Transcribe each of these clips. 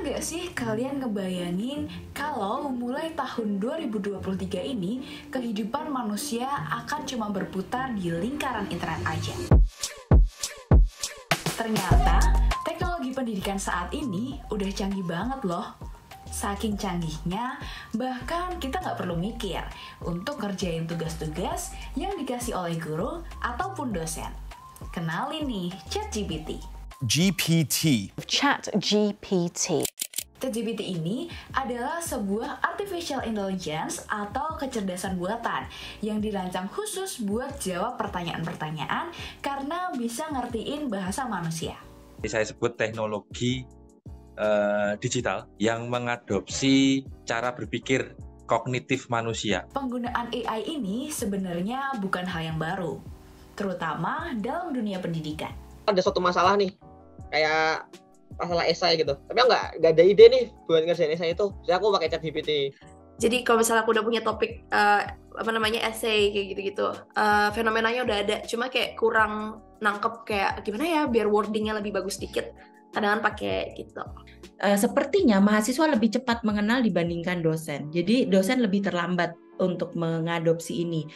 nggak sih kalian ngebayangin kalau mulai tahun 2023 ini kehidupan manusia akan cuma berputar di lingkaran internet aja? Ternyata teknologi pendidikan saat ini udah canggih banget loh. Saking canggihnya, bahkan kita nggak perlu mikir untuk ngerjain tugas-tugas yang dikasih oleh guru ataupun dosen. Kenalin nih, ChatGPT. ChatGPT. ChatGPT ini adalah sebuah artificial intelligence atau kecerdasan buatan yang dirancang khusus buat jawab pertanyaan-pertanyaan karena bisa ngertiin bahasa manusia. Saya sebut teknologi digital yang mengadopsi cara berpikir kognitif manusia. Penggunaan AI ini sebenarnya bukan hal yang baru, terutama dalam dunia pendidikan. Ada suatu masalah nih, kayak masalah esai gitu, tapi nggak ada ide nih buat ngerjain esai itu, jadi aku pakai ChatGPT. Jadi kalau misalnya aku udah punya topik essay kayak gitu-gitu, fenomenanya udah ada, cuma kayak kurang nangkep kayak gimana ya biar wordingnya lebih bagus dikit, kadang pakai gitu. Sepertinya mahasiswa lebih cepat mengenal dibandingkan dosen, jadi dosen lebih terlambat untuk mengadopsi ini.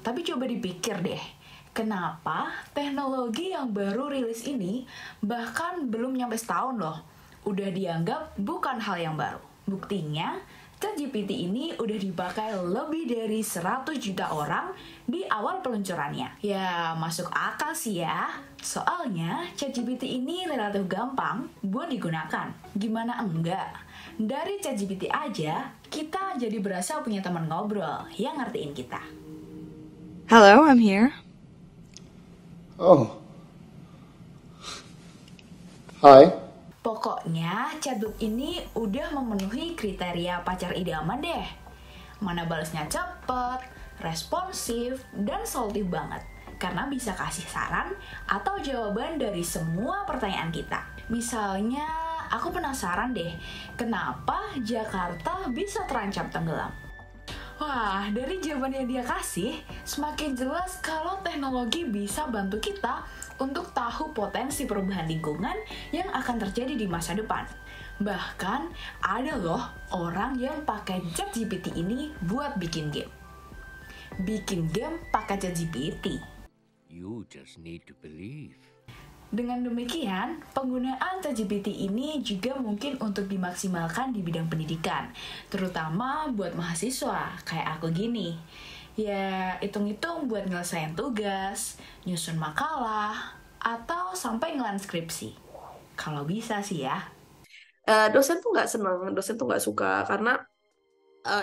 Tapi coba dipikir deh, kenapa teknologi yang baru rilis ini bahkan belum nyampe setahun loh, udah dianggap bukan hal yang baru. Buktinya, ChatGPT ini udah dipakai lebih dari 100 juta orang di awal peluncurannya. Ya, masuk akal sih ya. Soalnya, ChatGPT ini relatif gampang buat digunakan. Gimana enggak? Dari ChatGPT aja, kita jadi berasa punya teman ngobrol yang ngertiin kita. Hello, I'm here. Oh. Hi. Pokoknya, chatbot ini udah memenuhi kriteria pacar idaman deh. Mana balasnya cepet, responsif, dan solutif banget. Karena bisa kasih saran atau jawaban dari semua pertanyaan kita. Misalnya, aku penasaran deh, kenapa Jakarta bisa terancam tenggelam? Wah, dari jawaban yang dia kasih, semakin jelas kalau teknologi bisa bantu kita untuk tahu potensi perubahan lingkungan yang akan terjadi di masa depan. Bahkan, ada loh orang yang pakai ChatGPT ini buat bikin game. Bikin game pakai ChatGPT. You just need to believe. Dengan demikian, penggunaan ChatGPT ini juga mungkin untuk dimaksimalkan di bidang pendidikan, terutama buat mahasiswa kayak aku gini. Ya, hitung-hitung buat nyelesain tugas, nyusun makalah, atau sampai ngelandskripsi. Kalau bisa sih ya. Dosen tuh nggak senang, dosen tuh nggak suka, karena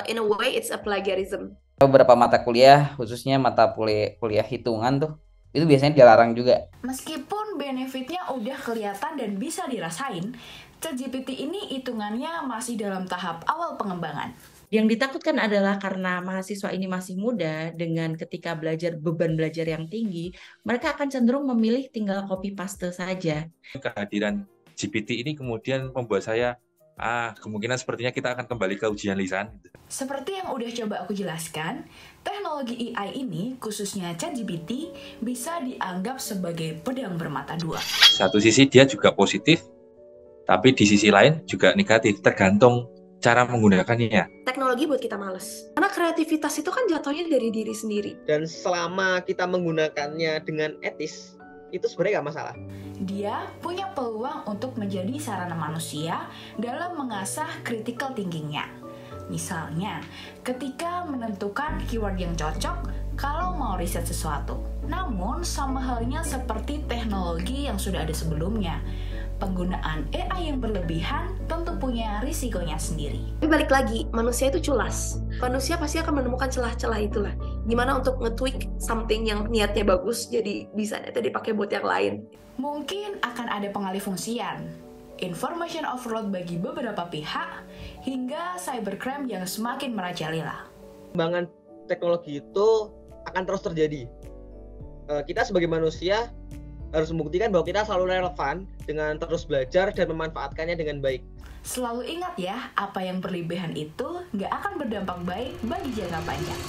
in a way it's a plagiarism. Beberapa mata kuliah, khususnya mata kuliah hitungan tuh, itu biasanya dilarang juga. Meskipun benefitnya udah kelihatan dan bisa dirasain, ChatGPT ini hitungannya masih dalam tahap awal pengembangan. Yang ditakutkan adalah karena mahasiswa ini masih muda, dengan ketika beban belajar yang tinggi, mereka akan cenderung memilih tinggal copy paste saja. Kehadiran GPT ini kemudian membuat saya, kemungkinan sepertinya kita akan kembali ke ujian lisan. Seperti yang udah coba aku jelaskan, teknologi AI ini, khususnya ChatGPT, bisa dianggap sebagai pedang bermata dua. Satu sisi dia juga positif, tapi di sisi lain juga negatif, tergantung cara menggunakannya. Teknologi buat kita males. Karena kreativitas itu kan jatuhnya dari diri sendiri. Dan selama kita menggunakannya dengan etis, itu sebenarnya nggak masalah. Dia punya peluang untuk menjadi sarana manusia dalam mengasah critical thinking-nya. Misalnya, ketika menentukan keyword yang cocok kalau mau riset sesuatu. Namun, sama halnya seperti teknologi yang sudah ada sebelumnya, penggunaan AI yang berlebihan tentu punya risikonya sendiri. Tapi balik lagi, manusia itu culas. Manusia pasti akan menemukan celah-celah itulah. Gimana untuk nge-tweak something yang niatnya bagus, jadi bisa nanti dipakai buat yang lain. Mungkin akan ada pengalihfungsian, information overload bagi beberapa pihak, hingga cybercrime yang semakin merajalela. Pengembangan teknologi itu akan terus terjadi. Kita sebagai manusia harus membuktikan bahwa kita selalu relevan dengan terus belajar dan memanfaatkannya dengan baik. Selalu ingat ya, apa yang berlebihan itu nggak akan berdampak baik bagi jangka panjang.